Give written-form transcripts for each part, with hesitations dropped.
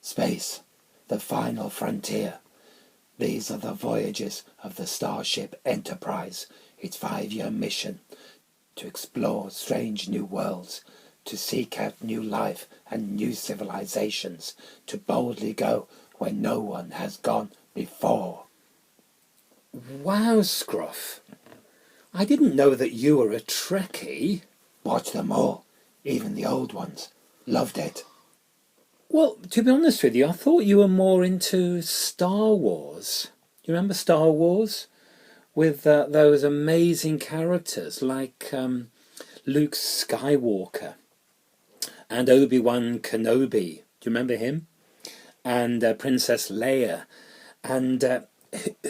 Space, the final frontier. These are the voyages of the Starship Enterprise, its 5-year mission, to explore strange new worlds, to seek out new life and new civilizations, to boldly go where no one has gone before. Wow, Scruff. I didn't know that you were a Trekkie. Watch them all, even the old ones. Loved it. Well, to be honest with you, I thought you were more into Star Wars. Do you remember Star Wars? With those amazing characters like Luke Skywalker and Obi-Wan Kenobi. Do you remember him? And Princess Leia. And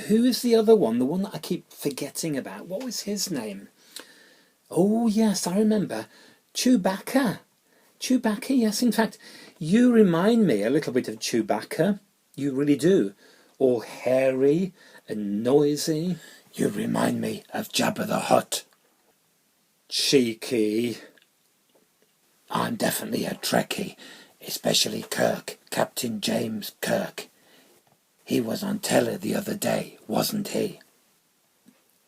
who is the other one? The one that I keep forgetting about. What was his name? Oh, yes, I remember. Chewbacca. Chewbacca, yes. In fact, you remind me a little bit of Chewbacca. You really do. All hairy and noisy. You remind me of Jabba the Hutt. Cheeky. I'm definitely a Trekkie, especially Kirk, Captain James Kirk. He was on telly the other day, wasn't he?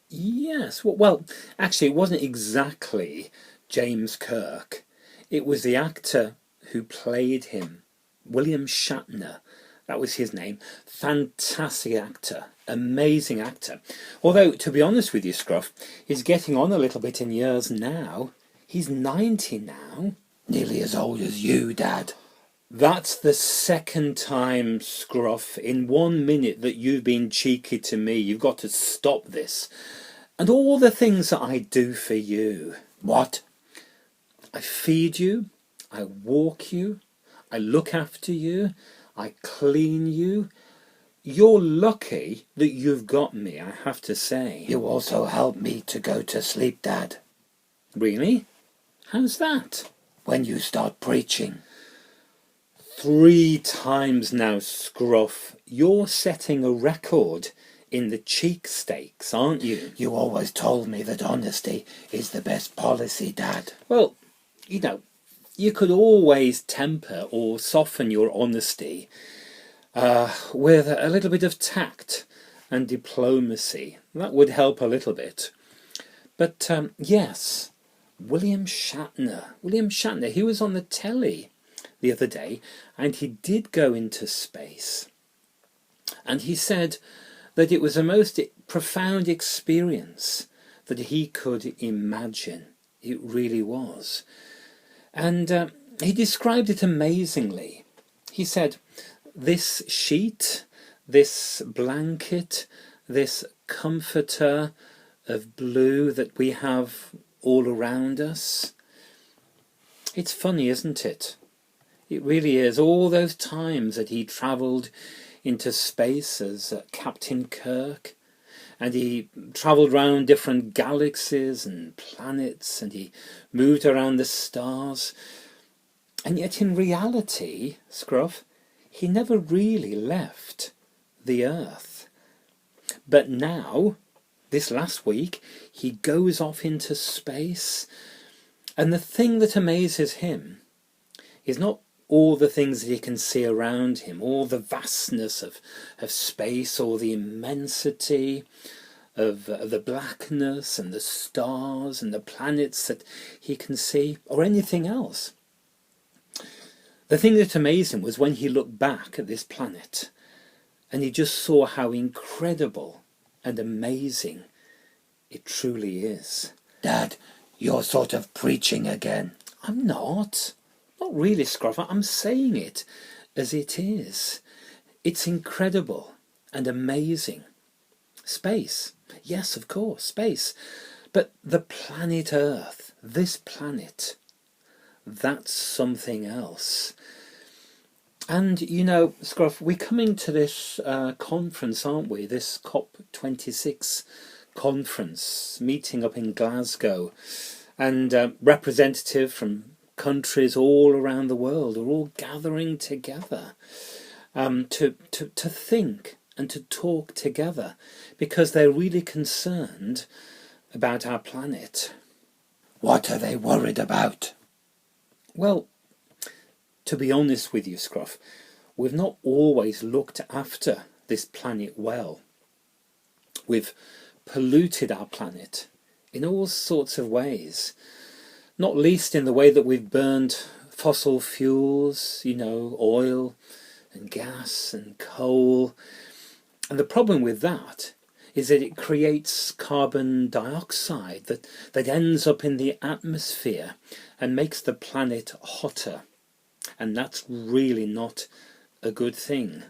Yes, well, actually, it wasn't exactly James Kirk. It was the actor who played him, William Shatner. That was his name. Fantastic actor, amazing actor. Although, to be honest with you, Scruff, he's getting on a little bit in years now. He's 90 now. Nearly as old as you, Dad. That's the second time, Scruff, in 1 minute that you've been cheeky to me. You've got to stop this. And all the things that I do for you. What? I feed you, I walk you, I look after you, I clean you. You're lucky that you've got me, I have to say. You also help me to go to sleep, Dad. Really? How's that? When you start preaching. 3 times now, Scruff. You're setting a record in the cheek stakes, aren't you? You always told me that honesty is the best policy, Dad. Well, you know, you could always temper or soften your honesty with a little bit of tact and diplomacy. That would help a little bit. But yes, William Shatner, he was on the telly the other day, and he did go into space. And he said that it was the most profound experience that he could imagine. It really was. And he described it amazingly. He said, this sheet, this blanket, this comforter of blue that we have all around us, it's funny, isn't it? It really is. All those times that he travelled into space as Captain Kirk, and he travelled around different galaxies and planets, and he moved around the stars. And yet in reality, Scruff, he never really left the Earth. But now, this last week, he goes off into space, and the thing that amazes him is not all the things that he can see around him, all the vastness of space, or the immensity of the blackness and the stars and the planets that he can see, or anything else. The thing that amazed him was when he looked back at this planet and he just saw how incredible and amazing it truly is. Dad, you're sort of preaching again. I'm not. Not really, Scruff. I'm saying it as it is. It's incredible and amazing. Space. Yes, of course, space. But the planet Earth, this planet, that's something else. And, you know, Scruff, we're coming to this conference, aren't we? This COP26 conference, meeting up in Glasgow. And representatives from countries all around the world are all gathering together to think and to talk together, because they're really concerned about our planet. What are they worried about? Well, to be honest with you, Scruff, we've not always looked after this planet well. We've polluted our planet in all sorts of ways, not least in the way that we've burned fossil fuels, oil and gas and coal. And the problem with that is that it creates carbon dioxide that ends up in the atmosphere and makes the planet hotter. And that's really not a good thing.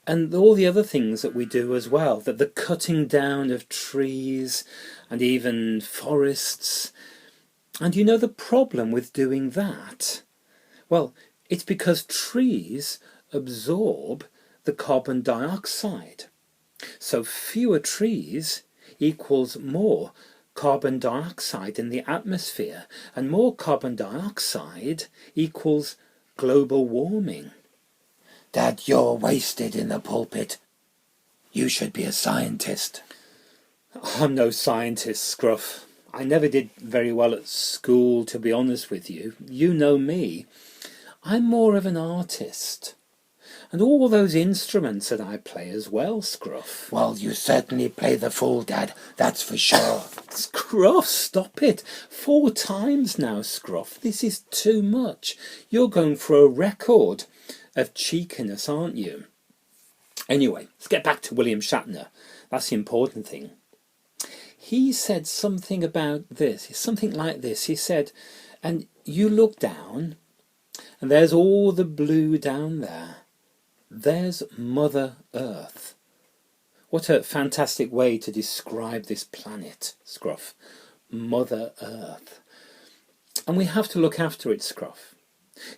And all the other things that we do as well, that the cutting down of trees and even forests. And the problem with doing that? Well, it's because trees absorb the carbon dioxide. So fewer trees equals more carbon dioxide in the atmosphere, and more carbon dioxide equals global warming. Dad, you're wasted in the pulpit. You should be a scientist. I'm no scientist, Scruff. I never did very well at school, to be honest with you. You know me. I'm more of an artist. And all those instruments that I play as well, Scruff. Well, you certainly play the fool, Dad, that's for sure. Scruff, stop it. 4 times now, Scruff. This is too much. You're going for a record of cheekiness, aren't you? Anyway, let's get back to William Shatner. That's the important thing. He said something about this, something like this. He said, and you look down, and there's all the blue down there. There's Mother Earth. What a fantastic way to describe this planet, Scruff. Mother Earth. And we have to look after it, Scruff.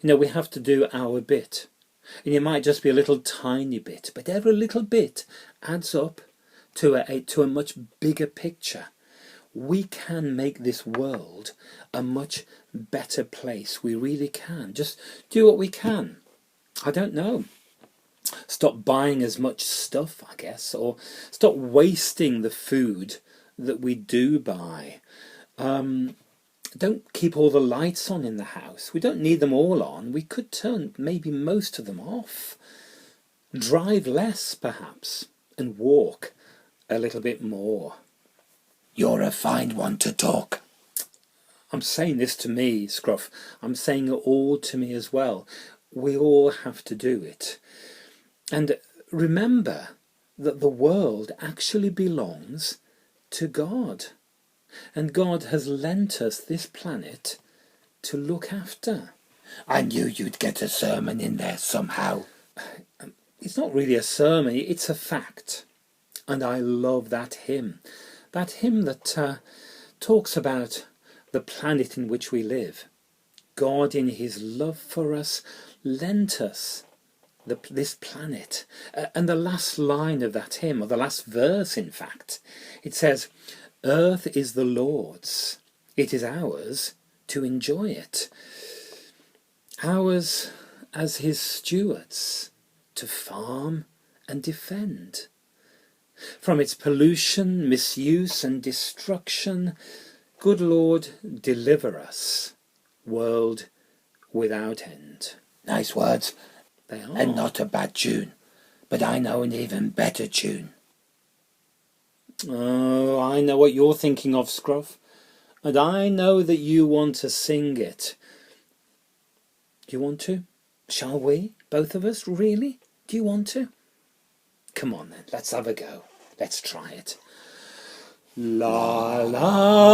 We have to do our bit. And it might just be a little tiny bit, but every little bit adds up to a much bigger picture. We can make this world a much better place. We really can. Just do what we can. I don't know. Stop buying as much stuff, I guess, or stop wasting the food that we do buy. Don't keep all the lights on in the house. We don't need them all on. We could turn maybe most of them off. Drive less, perhaps, and walk a little bit more. You're a fine one to talk. I'm saying this to me, Scruff. I'm saying it all to me as well. We all have to do it. And remember that the world actually belongs to God. And God has lent us this planet to look after. I knew you'd get a sermon in there somehow. It's not really a sermon, it's a fact. And I love that hymn. That hymn that talks about the planet in which we live. God in his love for us lent us this planet. And the last line of that hymn, or the last verse in fact, it says, "Earth is the Lord's, it is ours to enjoy it. Ours as his stewards to farm and defend. From its pollution, misuse and destruction, good Lord, deliver us, world without end." Nice words. They are. And not a bad tune. But I know an even better tune. Oh, I know what you're thinking of, Scruff. And I know that you want to sing it. Do you want to? Shall we? Both of us? Really? Do you want to? Come on then, let's have a go. Let's try it. La la